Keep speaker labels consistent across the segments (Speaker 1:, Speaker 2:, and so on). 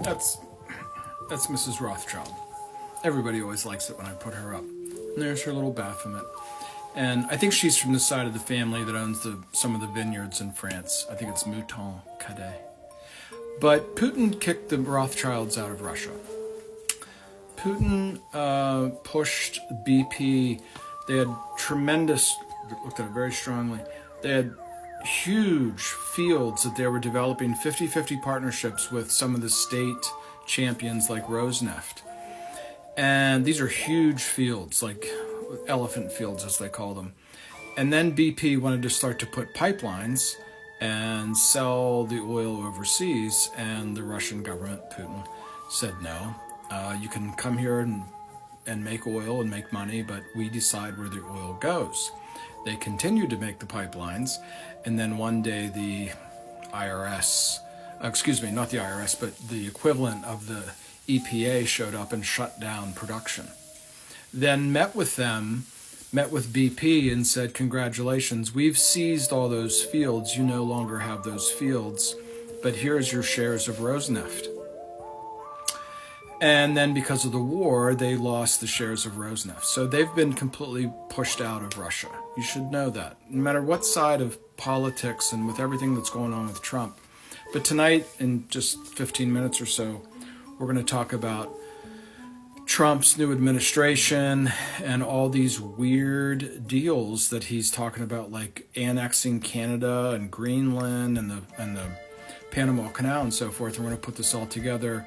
Speaker 1: That's that's Mrs. Rothschild. Everybody always likes it when I put her up. And there's her little Baphomet. And I think she's from the side of the family that owns some of the vineyards in France. I think it's Mouton Cadet. But Putin kicked the Rothschilds out of Russia. Putin pushed BP. They had tremendous, looked at it very strongly, they had huge fields that they were developing 50-50 partnerships with some of the state champions like Rosneft. And these are huge fields, like elephant fields as they call them. And then BP wanted to start to put pipelines and sell the oil overseas, and the Russian government, Putin, said no. You can come here and make oil and make money, but we decide where the oil goes. They continued to make the pipelines, and then one day the IRS, excuse me, not the IRS, but the equivalent of the EPA showed up and shut down production. Then met with BP and said, congratulations, we've seized all those fields. You no longer have those fields, but here's your shares of Rosneft. And then because of the war, they lost the shares of Rosneft. So they've been completely pushed out of Russia. You should know that, no matter what side of politics and with everything that's going on with Trump. But tonight, in just 15 minutes or so, we're going to talk about Trump's new administration and all these weird deals that he's talking about, like annexing Canada and Greenland and the Panama Canal and so forth. And we're going to put this all together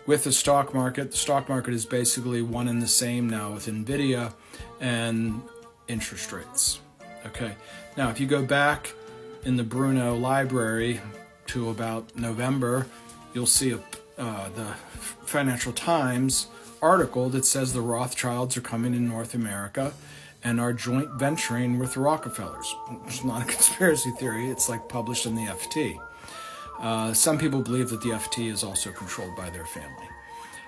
Speaker 1: with the stock market. The stock market is basically one and the same now with NVIDIA and interest rates. Okay. Now, if you go back in the Bruno library to about November, you'll see the Financial Times article that says the Rothschilds are coming in North America and are joint venturing with the Rockefellers. It's not a conspiracy theory. It's like published in the FT. Some people believe that the FT is also controlled by their family.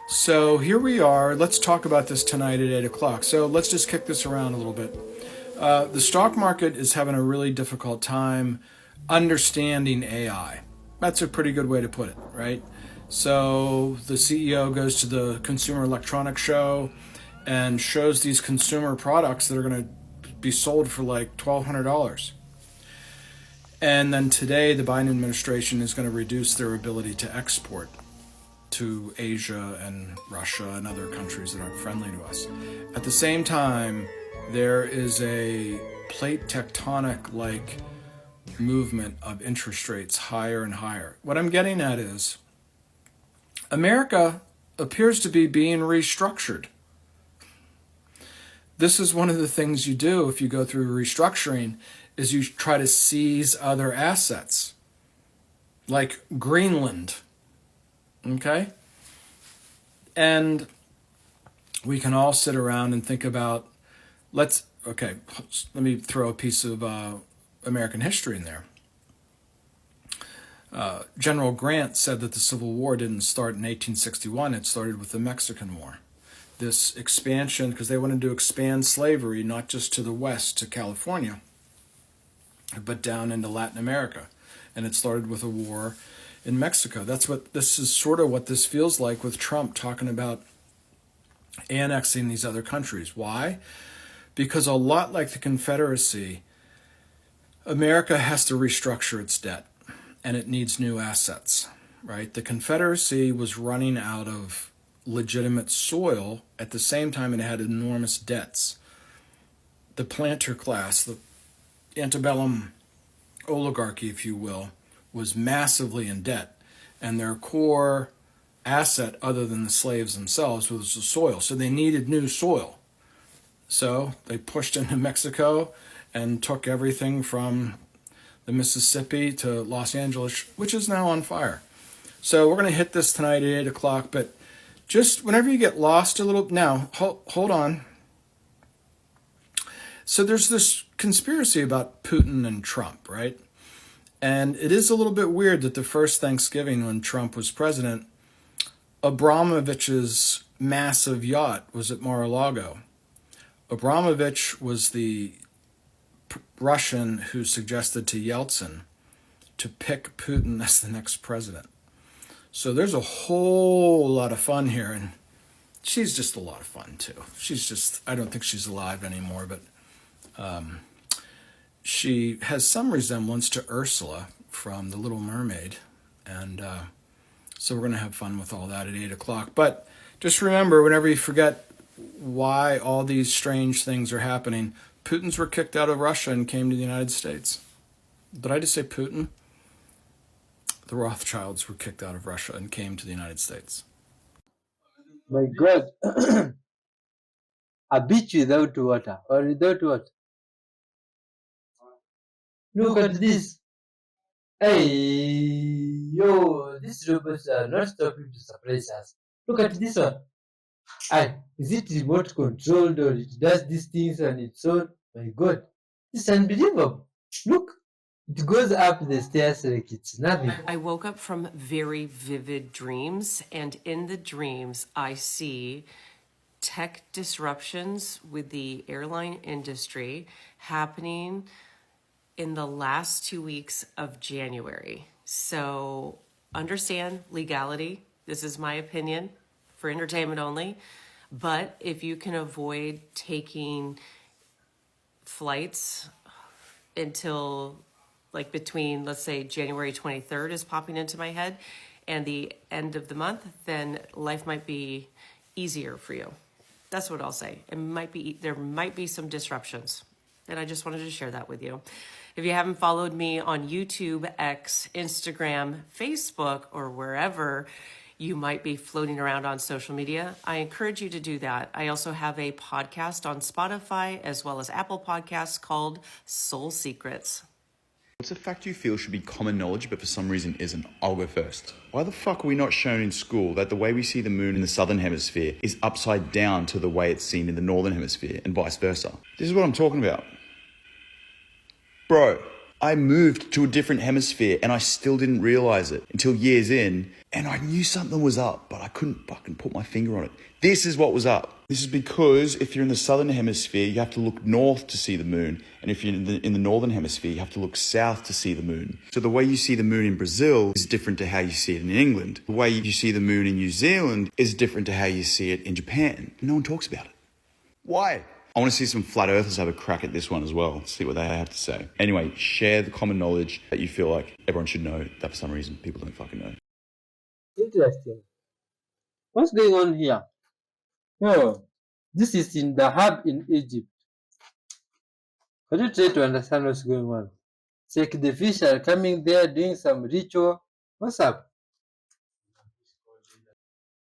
Speaker 1: So here we are. Let's talk about this tonight at 8 o'clock. So let's just kick this around a little bit. The stock market is having a really difficult time understanding AI. That's a pretty good way to put it, right? So the CEO goes to the Consumer Electronics Show and shows these consumer products that are going to be sold for like $1,200. And then today, the Biden administration is going to reduce their ability to export to Asia and Russia and other countries that aren't friendly to us. At the same time, there is a plate tectonic-like movement of interest rates higher and higher. What I'm getting at is America appears to be being restructured. This is one of the things you do if you go through restructuring, is you try to seize other assets, like Greenland, okay? And we can all sit around and think about, let me throw a piece of American history in there. General Grant said that the Civil War didn't start in 1861, it started with the Mexican War. This expansion, because they wanted to expand slavery not just to the west, to California, but down into Latin America. And it started with a war in Mexico. This is sort of what this feels like with Trump talking about annexing these other countries. Why? Because a lot like the Confederacy, America has to restructure its debt, and it needs new assets, right? The Confederacy was running out of legitimate soil. At the same time, it had enormous debts. The planter class, the antebellum oligarchy, if you will, was massively in debt, and their core asset, other than the slaves themselves, was the soil. So they needed new soil. So they pushed into Mexico and took everything from the Mississippi to Los Angeles, which is now on fire. So we're going to hit this tonight at 8 o'clock, but just whenever you get lost a little, now, hold on. So there's this conspiracy about Putin and Trump, right? And it is a little bit weird that the first Thanksgiving when Trump was president, Abramovich's massive yacht was at Mar-a-Lago. Abramovich was the Russian who suggested to Yeltsin to pick Putin as the next president. So there's a whole lot of fun here, and she's just a lot of fun too. I don't think she's alive anymore, but she has some resemblance to Ursula from The Little Mermaid, and so we're going to have fun with all that at 8 o'clock. But just remember, whenever you forget why all these strange things are happening, Putins were kicked out of Russia and came to the United States. Did I just say Putin? The Rothschilds were kicked out of Russia and came to the United States.
Speaker 2: My God, a beach without water or without what? Look at this. Hey, yo, these robots are not stopping to surprise us. Look at this one. Is it remote controlled or it does these things on its own? My God, it's unbelievable. Look, it goes up the stairs like it's nothing.
Speaker 3: I woke up from very vivid dreams, and in the dreams, I see tech disruptions with the airline industry happening in the last 2 weeks of January. So understand legality. This is my opinion for entertainment only. But if you can avoid taking flights until like between, let's say, January 23rd is popping into my head and the end of the month, then life might be easier for you. That's what I'll say. There might be some disruptions. And I just wanted to share that with you. If you haven't followed me on YouTube, X, Instagram, Facebook, or wherever you might be floating around on social media, I encourage you to do that. I also have a podcast on Spotify as well as Apple Podcasts called Soul Secrets.
Speaker 4: What's a fact you feel should be common knowledge but for some reason isn't? I'll go first. Why the fuck are we not shown in school that the way we see the moon in the southern hemisphere is upside down to the way it's seen in the northern hemisphere and vice versa? This is what I'm talking about. Bro, I moved to a different hemisphere and I still didn't realize it until years in, and I knew something was up, but I couldn't fucking put my finger on it. This is what was up. This is because if you're in the southern hemisphere, you have to look north to see the moon. And if you're in the northern hemisphere, you have to look south to see the moon. So the way you see the moon in Brazil is different to how you see it in England. The way you see the moon in New Zealand is different to how you see it in Japan. No one talks about it. Why? I want to see some flat earthers have a crack at this one as well, see what they have to say. Anyway, share the common knowledge that you feel like everyone should know that for some reason people don't fucking know.
Speaker 2: Interesting. What's going on here? Oh, this is in the hub in Egypt. Can you try to understand what's going on? It's like the fish are coming there doing some ritual. What's up?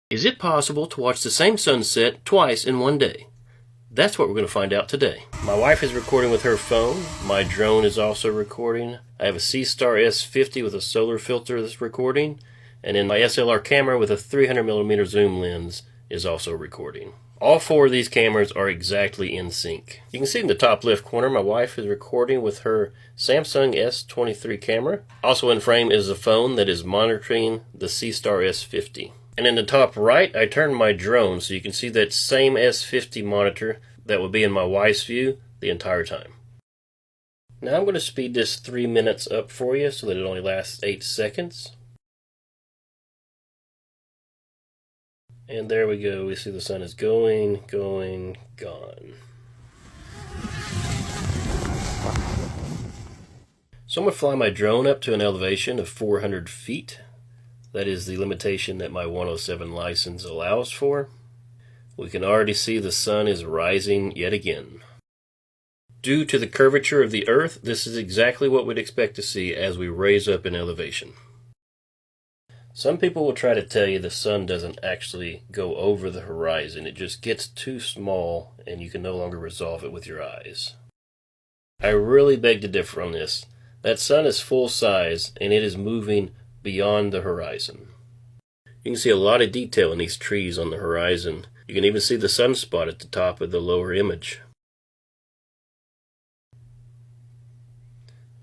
Speaker 5: Is it possible to watch the same sunset twice in one day? That's what we're going to find out today. My wife is recording with her phone. My drone is also recording. I have a C-Star S50 with a solar filter that's recording. And then my SLR camera with a 300mm zoom lens is also recording. All four of these cameras are exactly in sync. You can see in the top left corner, my wife is recording with her Samsung S23 camera. Also in frame is the phone that is monitoring the C-Star S50. And in the top right, I turned my drone so you can see that same S50 monitor that will be in my wife's view the entire time. Now I'm going to speed this 3 minutes up for you so that it only lasts 8 seconds. And there we go. We see the sun is going, gone. So I'm going to fly my drone up to an elevation of 400 feet. That is the limitation that my 107 license allows for. We can already see the sun is rising yet again. Due to the curvature of the Earth, this is exactly what we'd expect to see as we raise up in elevation. Some people will try to tell you the sun doesn't actually go over the horizon. It just gets too small and you can no longer resolve it with your eyes. I really beg to differ on this. That sun is full size and it is moving beyond the horizon. You can see a lot of detail in these trees on the horizon. You can even see the sunspot at the top of the lower image.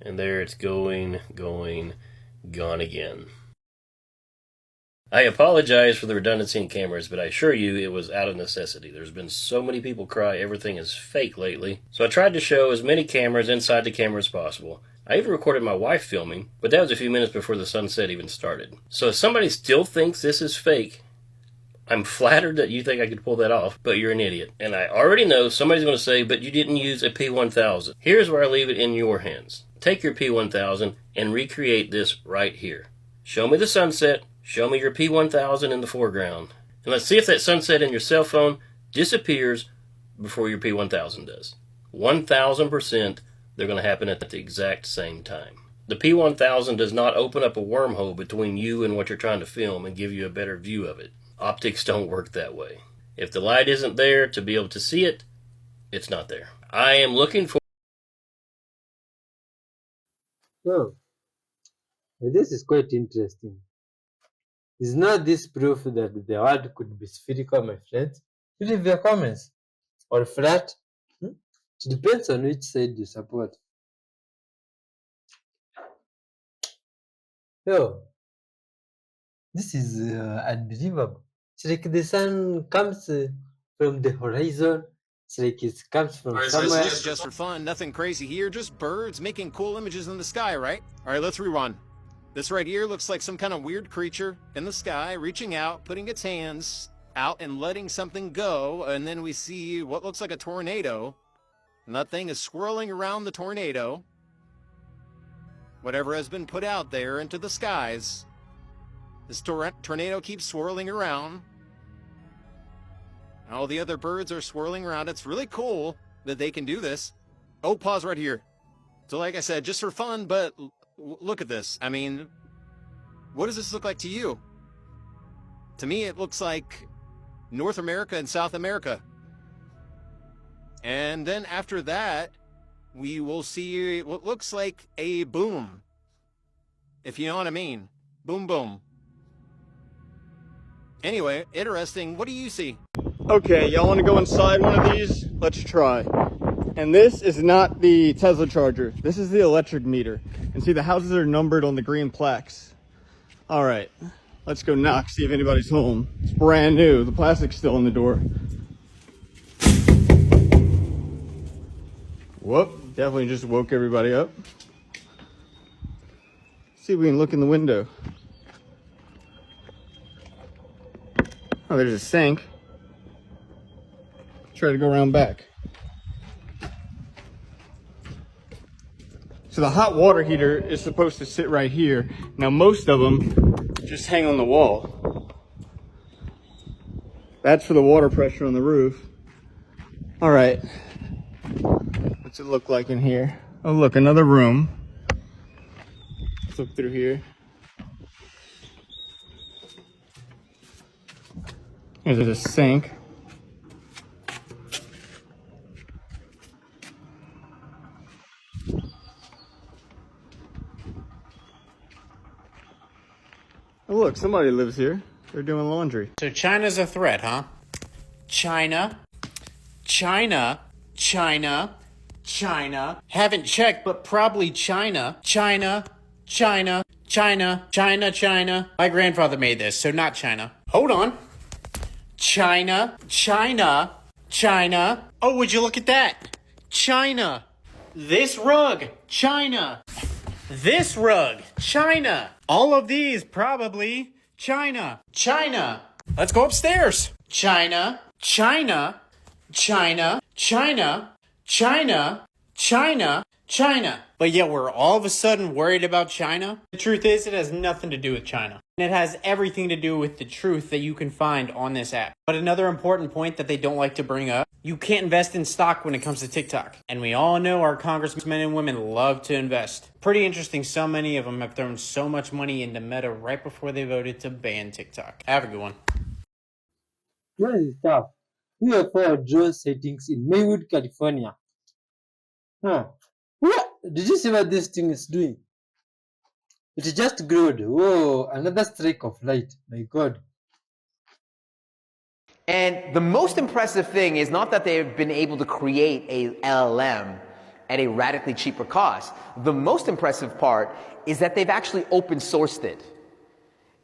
Speaker 5: And there it's going, gone again. I apologize for the redundancy in cameras, but I assure you it was out of necessity. There's been so many people cry everything is fake lately. So I tried to show as many cameras inside the camera as possible. I even recorded my wife filming, but that was a few minutes before the sunset even started. So if somebody still thinks this is fake, I'm flattered that you think I could pull that off, but you're an idiot. And I already know somebody's going to say, but you didn't use a P1000. Here's where I leave it in your hands. Take your P1000 and recreate this right here. Show me the sunset, show me your P1000 in the foreground, and let's see if that sunset in your cell phone disappears before your P1000 does. 1000% they're going to happen at the exact same time. The P1000 does not open up a wormhole between you and what you're trying to film and give you a better view of it. Optics don't work that way. If the light isn't there to be able to see it, it's not there. I am looking for...
Speaker 2: So, this is quite interesting. Is not this proof that the world could be spherical, my friends? Leave your comments. Or flat? It depends on which side you support. Yo, this is unbelievable. It's like the sun comes from the horizon. It's like it comes from somewhere.
Speaker 6: This is just for fun, nothing crazy here, just birds making cool images in the sky, right? All right, let's rewind. This right here looks like some kind of weird creature in the sky, reaching out, putting its hands out and letting something go, and then we see what looks like a tornado, and that thing is swirling around the tornado. Whatever has been put out there into the skies, this tornado keeps swirling around. All the other birds are swirling around. It's really cool that they can do this. Oh, pause right here. So like I said, just for fun, but look at this. I mean, what does this look like to you? To me, it looks like North America and South America. And then after that, we will see what looks like a boom. If you know what I mean. Boom, boom. Anyway, interesting. What do you see?
Speaker 7: Okay, y'all want to go inside one of these? Let's try. And this is not the Tesla charger. This is the electric meter. And see, the houses are numbered on the green plaques. All right, let's go knock, see if anybody's home. It's brand new. The plastic's still in the door. Whoop, definitely just woke everybody up. See if we can look in the window. Oh, there's a sink. Try to go around back. So the hot water heater is supposed to sit right here. Now most of them just hang on the wall. That's for the water pressure on the roof. All right. What's it look like in here? Oh look, another room. Let's look through here. There's a sink. Oh look, somebody lives here. They're doing laundry.
Speaker 8: So China's a threat, huh? China. Haven't checked, but probably China. China. My grandfather made this, so not China. Hold on. China. Oh, would you look at that? China. This rug. China. This rug. China. All of these probably China. Let's go upstairs. China. But yet we're all of a sudden worried about China. The truth is, it has nothing to do with China. And it has everything to do with the truth that you can find on this app. But another important point that they don't like to bring up, you can't invest in stock when it comes to TikTok. And we all know our congressmen and women love to invest. Pretty interesting, so many of them have thrown so much money into Meta right before they voted to ban TikTok. Have a good one.
Speaker 2: What is tough? We have found drone sightings in Maywood, California. Huh. What? Did you see what this thing is doing? It just glowed. Whoa, another streak of light. My God.
Speaker 9: And the most impressive thing is not that they've been able to create a LLM at a radically cheaper cost. The most impressive part is that they've actually open sourced it.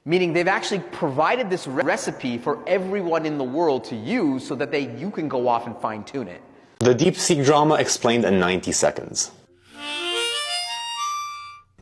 Speaker 9: Meaning they've actually provided this recipe for everyone in the world to use so that you can go off and fine tune it.
Speaker 10: The DeepSeek drama explained in 90 seconds.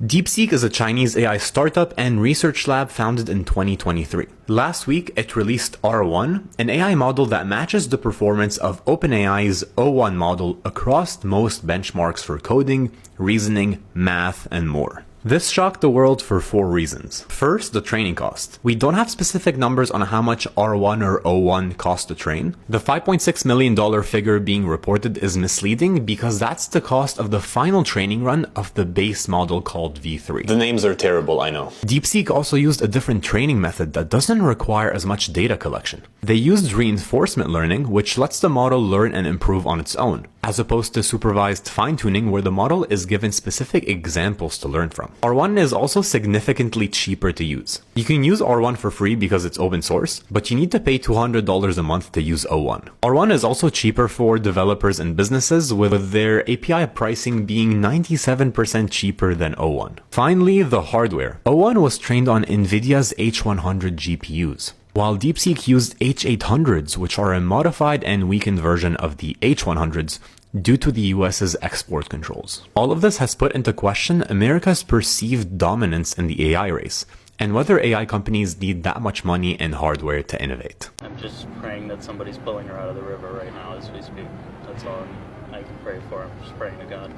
Speaker 10: DeepSeek is a Chinese AI startup and research lab founded in 2023. Last week, it released R1, an AI model that matches the performance of OpenAI's O1 model across most benchmarks for coding, reasoning, math, and more. This shocked the world for 4 reasons. First, the training cost. We don't have specific numbers on how much R1 or O1 cost to train. The $5.6 million figure being reported is misleading because that's the cost of the final training run of the base model called V3.
Speaker 11: The names are terrible, I know.
Speaker 10: DeepSeek also used a different training method that doesn't require as much data collection. They used reinforcement learning, which lets the model learn and improve on its own, as opposed to supervised fine-tuning where the model is given specific examples to learn from. R1 is also significantly cheaper to use. You can use R1 for free because it's open source, but you need to pay $200 a month to use O1. R1 is also cheaper for developers and businesses, with their API pricing being 97% cheaper than O1. Finally, the hardware. O1 was trained on NVIDIA's H100 GPUs, while DeepSeek used H800s, which are a modified and weakened version of the H100s, due to the US's export controls. All of this has put into question America's perceived dominance in the AI race, and whether AI companies need that much money and hardware to innovate.
Speaker 12: I'm just praying that somebody's pulling her out of the river right now as we speak. That's all I can pray for. I'm just praying to God.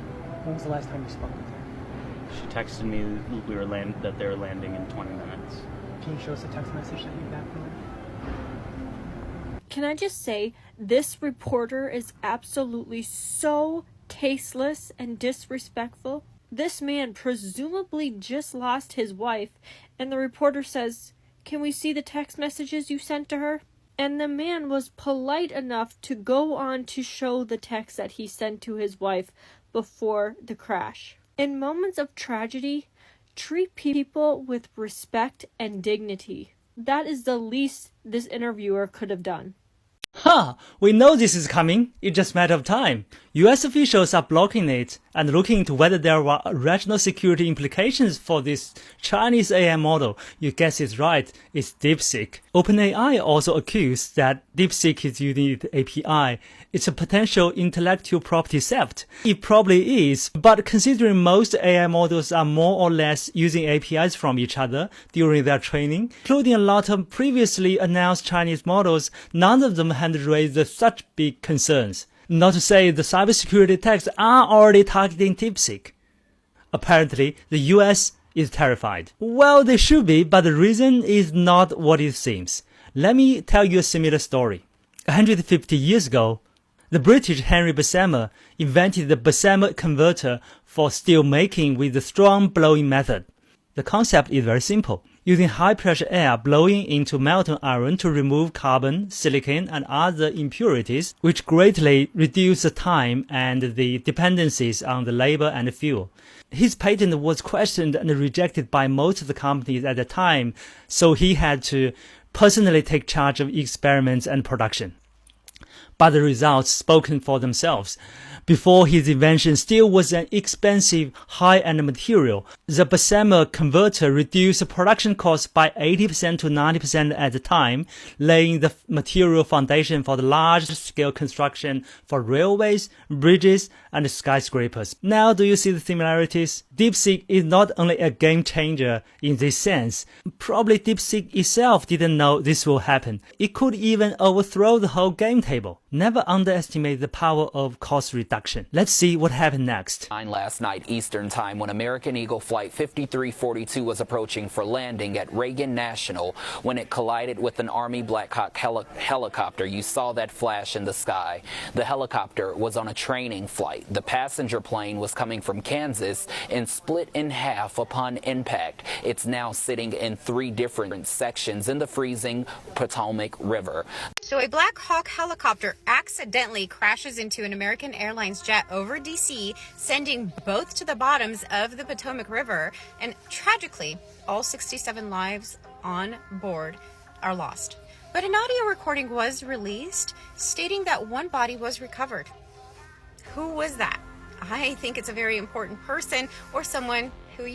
Speaker 13: When was the last time you spoke with her?
Speaker 12: She texted me that they were landing in 20 minutes.
Speaker 13: Can you show us a text message that you got from her?
Speaker 14: Can I just say, this reporter is absolutely so tasteless and disrespectful. This man presumably just lost his wife, and the reporter says, "Can we see the text messages you sent to her?" And the man was polite enough to go on to show the text that he sent to his wife before the crash. In moments of tragedy, treat people with respect and dignity. That is the least this interviewer could have done.
Speaker 13: We know this is coming. It's just a matter of time. US officials are blocking it and looking into whether there are regional security implications for this Chinese AI model. You guess it's right. It's DeepSeek. OpenAI also accused that DeepSeek is using the API. It's a potential intellectual property theft. It probably is, but considering most AI models are more or less using APIs from each other during their training, including a lot of previously announced Chinese models, none of them had raised such big concerns. Not to say the cybersecurity attacks are already targeting DeepSeek. Apparently, the US is terrified. Well, they should be, but the reason is not what it seems. Let me tell you a similar story. 150 years ago, the British Henry Bessemer invented the Bessemer converter for steel making with the strong blowing method. The concept is very simple. Using high-pressure air blowing into molten iron to remove carbon, silicon, and other impurities, which greatly reduce the time and the dependencies on the labor and fuel. His patent was questioned and rejected by most of the companies at the time, so he had to personally take charge of experiments and production. But the results spoken for themselves. Before his invention, steel was an expensive, high-end material. The Bessemer converter reduced production costs by 80% to 90% at the time, laying the material foundation for the large-scale construction for railways, bridges, and skyscrapers. Now, do you see the similarities? DeepSeek is not only a game changer in this sense. Probably DeepSeek itself didn't know this will happen. It could even overthrow the whole game table. Never underestimate the power of cost reduction. Let's see what happened next.
Speaker 15: Last night Eastern Time, when American Eagle Flight 5342 was approaching for landing at Reagan National, when it collided with an Army Black Hawk helicopter. You saw that flash in the sky. The helicopter was on a training flight. The passenger plane was coming from Kansas and split in half upon impact. It's now sitting in 3 different sections in the freezing Potomac River.
Speaker 16: So a Black Hawk helicopter accidentally crashes into an American Airlines jet over D.C., sending both to the bottoms of the Potomac River. And tragically, all 67 lives on board are lost. But an audio recording was released stating that one body was recovered. Who was that? I think it's a very important person or someone who,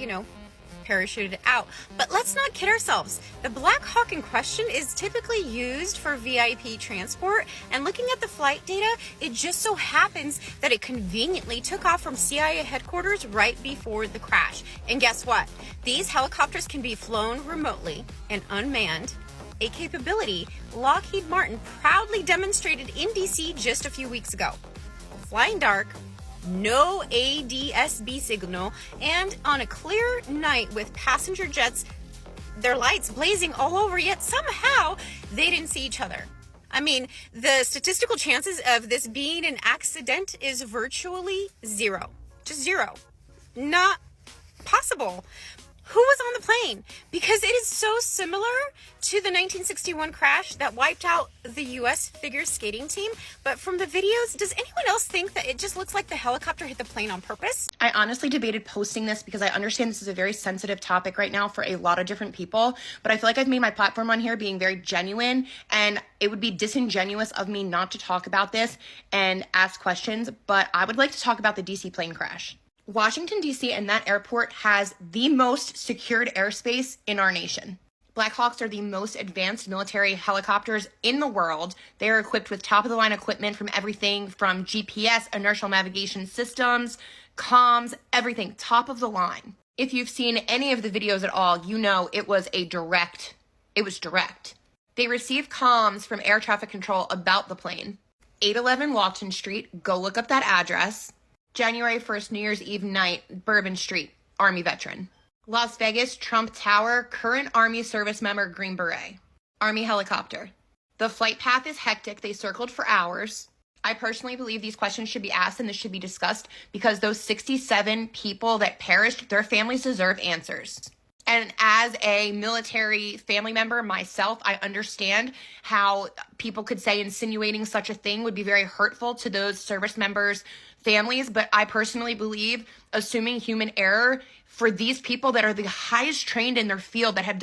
Speaker 16: parachuted out. But let's not kid ourselves. The Black Hawk in question is typically used for VIP transport, and looking at the flight data, it just so happens that it conveniently took off from CIA headquarters right before the crash. And guess what? These helicopters can be flown remotely and unmanned, a capability Lockheed Martin proudly demonstrated in DC just a few weeks ago. Flying dark, no ADS-B signal, and on a clear night with passenger jets, their lights blazing all over, yet somehow they didn't see each other. I mean, the statistical chances of this being an accident is virtually zero. Just zero. Not possible. Who was on the plane? Because it is so similar to the 1961 crash that wiped out the U.S. figure skating team. But from the videos, does anyone else think that it just looks like the helicopter hit the plane on purpose?
Speaker 11: I honestly debated posting this because I understand this is a very sensitive topic right now for a lot of different people. But I feel like I've made my platform on here being very genuine, and it would be disingenuous of me not to talk about this and ask questions. But I would like to talk about the DC plane crash. Washington, D.C. and that airport has the most secured airspace in our nation. Black Hawks are the most advanced military helicopters in the world. They are equipped with top-of-the-line equipment from everything from GPS, inertial navigation systems, comms, everything, top of the line. If you've seen any of the videos at all, you know it was direct. They received comms from air traffic control about the plane. 811 Walton Street, go look up that address. January 1st, New Year's Eve night, Bourbon Street, Army veteran. Las Vegas, Trump Tower, current Army service member, Green Beret. Army helicopter. The flight path is hectic. They circled for hours. I personally believe these questions should be asked and this should be discussed because those 67 people that perished, their families deserve answers. And as a military family member myself, I understand how people could say insinuating such a thing would be very hurtful to those service members' families. But I personally believe assuming human error for these people that are the highest trained in their field, that have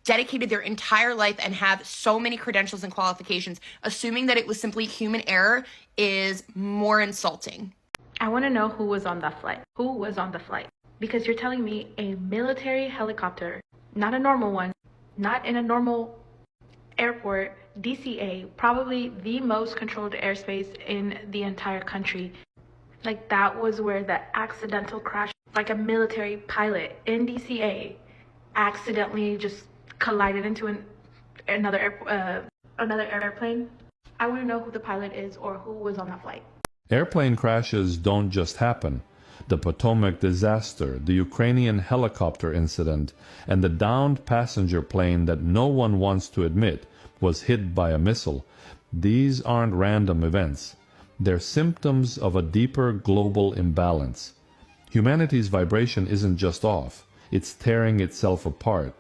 Speaker 11: dedicated their entire life and have so many credentials and qualifications, assuming that it was simply human error is more insulting.
Speaker 17: I want to know who was on that flight. Who was on the flight? Because you're telling me a military helicopter, not a normal one, not in a normal airport, DCA, probably the most controlled airspace in the entire country. Like that was where the accidental crash, like a military pilot in DCA accidentally just collided into another airplane. I want to know who the pilot is or who was on that flight.
Speaker 18: Airplane crashes don't just happen. The Potomac disaster, the Ukrainian helicopter incident, and the downed passenger plane that no one wants to admit was hit by a missile. These aren't random events. They're symptoms of a deeper global imbalance. Humanity's vibration isn't just off, it's tearing itself apart.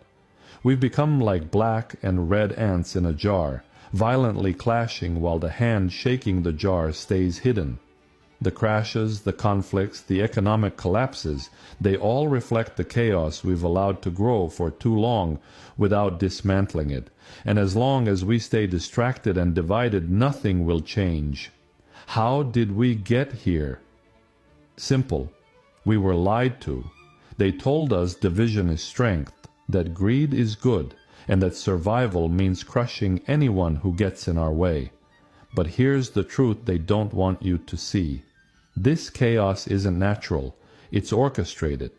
Speaker 18: We've become like black and red ants in a jar, violently clashing while the hand shaking the jar stays hidden. The crashes, the conflicts, the economic collapses, they all reflect the chaos we've allowed to grow for too long without dismantling it. And as long as we stay distracted and divided, nothing will change. How did we get here? Simple. We were lied to. They told us division is strength, that greed is good, and that survival means crushing anyone who gets in our way. But here's the truth they don't want you to see. This chaos isn't natural, it's orchestrated.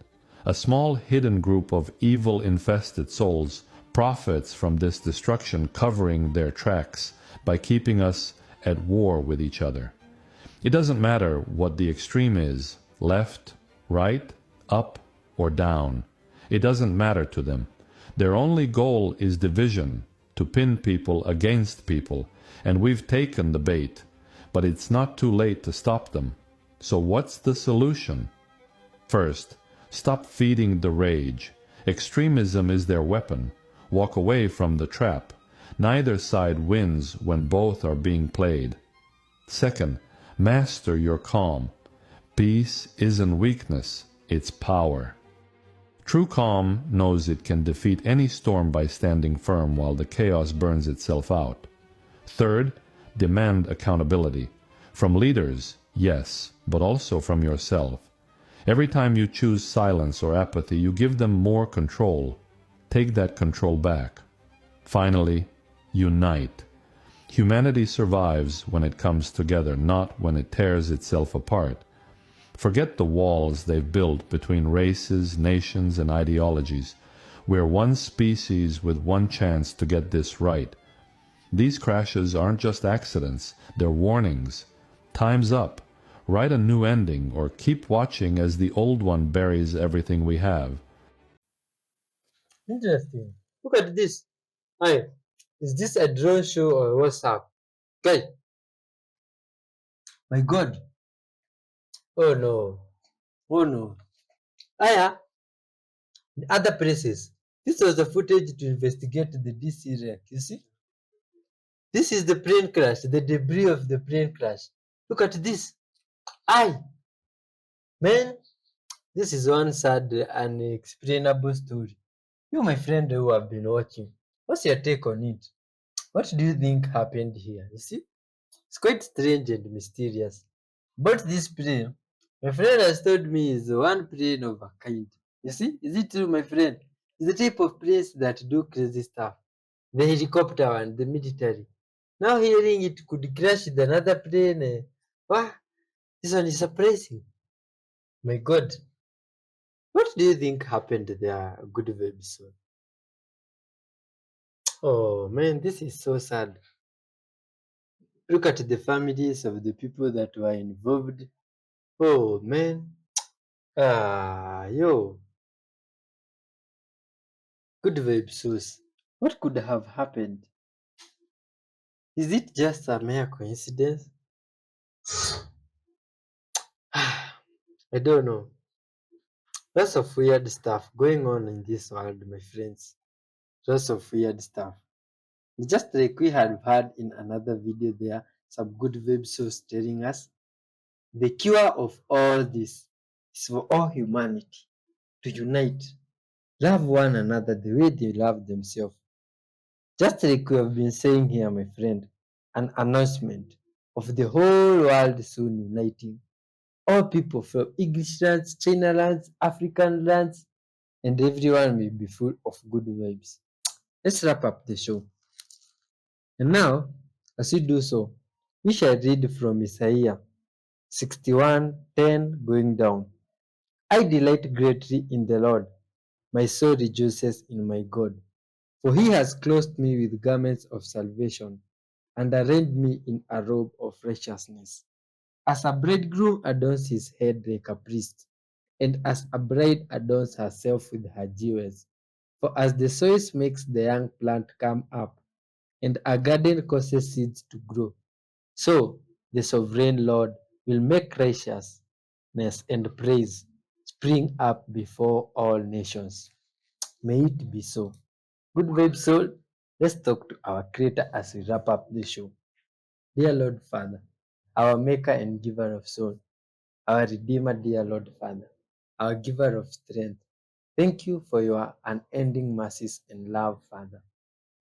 Speaker 18: A small hidden group of evil-infested souls profits from this destruction, covering their tracks by keeping us at war with each other. It doesn't matter what the extreme is, left, right, up, or down. It doesn't matter to them. Their only goal is division, to pin people against people, and we've taken the bait. But it's not too late to stop them. So what's the solution? First, stop feeding the rage. Extremism is their weapon. Walk away from the trap. Neither side wins when both are being played. Second, master your calm. Peace isn't weakness, it's power. True calm knows it can defeat any storm by standing firm while the chaos burns itself out. Third, demand accountability. From leaders, yes, but also from yourself. Every time you choose silence or apathy, you give them more control. Take that control back. Finally, unite. Humanity survives when it comes together, not when it tears itself apart. Forget the walls they've built between races, nations, and ideologies. We're one species with one chance to get this right. These crashes aren't just accidents, they're warnings. Time's up. Write a new ending or keep watching as the old one buries everything we have.
Speaker 2: Interesting. Look at this. Hi, is this a drone show or WhatsApp? Guy, my God. Oh no. Oh no. Aya, in other places. This was the footage to investigate the DC wreck. You see? This is the plane crash, the debris of the plane crash. Look at this. Aye, man, this is one sad, unexplainable story. You, my friend, who have been watching, what's your take on it? What do you think happened here? You see, it's quite strange and mysterious. But this plane, my friend has told me, is one plane of a kind. You see, is it true, my friend? It's the type of planes that do crazy stuff. The helicopter and the military. Now hearing it could crash with another plane. Wow, this one is surprising. My God, what do you think happened there, good episode? Oh man, this is so sad. Look at the families of the people that were involved. Oh man. Yo. Good episodes. What could have happened? Is it just a mere coincidence? I don't know. Lots of weird stuff going on in this world, my friends. Lots of weird stuff. Just like we had heard in another video there, some good episodes telling us the cure of all this is for all humanity to unite, love one another the way they love themselves. Just like we have been saying here, my friend, an announcement of the whole world soon uniting. All people from English lands, China lands, African lands, and everyone will be full of good vibes. Let's wrap up the show. And now, as we do so, we shall read from Isaiah 61:10 going down. I delight greatly in the Lord. My soul rejoices in my God. For he has clothed me with garments of salvation and arrayed me in a robe of righteousness. As a bridegroom adorns his head like a priest, and as a bride adorns herself with her jewels. For as the soil makes the young plant come up, and a garden causes seeds to grow, so the sovereign Lord will make righteousness and praise spring up before all nations. May it be so. Good vibe soul. Let's talk to our Creator as we wrap up the show. Dear Lord Father, our Maker and Giver of soul, our Redeemer, dear Lord Father, our Giver of strength. Thank you for your unending mercies and love, Father.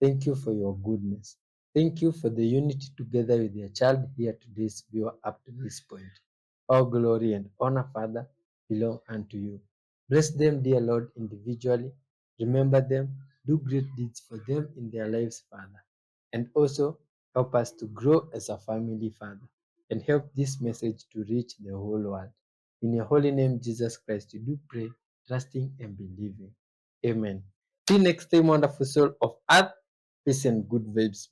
Speaker 2: Thank you for your goodness. Thank you for the unity together with your child here today's viewer up to this point. All glory and honor, Father, belong unto you. Bless them, dear Lord, individually. Remember them. Do great deeds for them in their lives, Father. And also help us to grow as a family, Father, and help this message to reach the whole world. In your holy name, Jesus Christ, we do pray, trusting and believing. Amen. Till next time, wonderful soul of earth, peace and good vibes.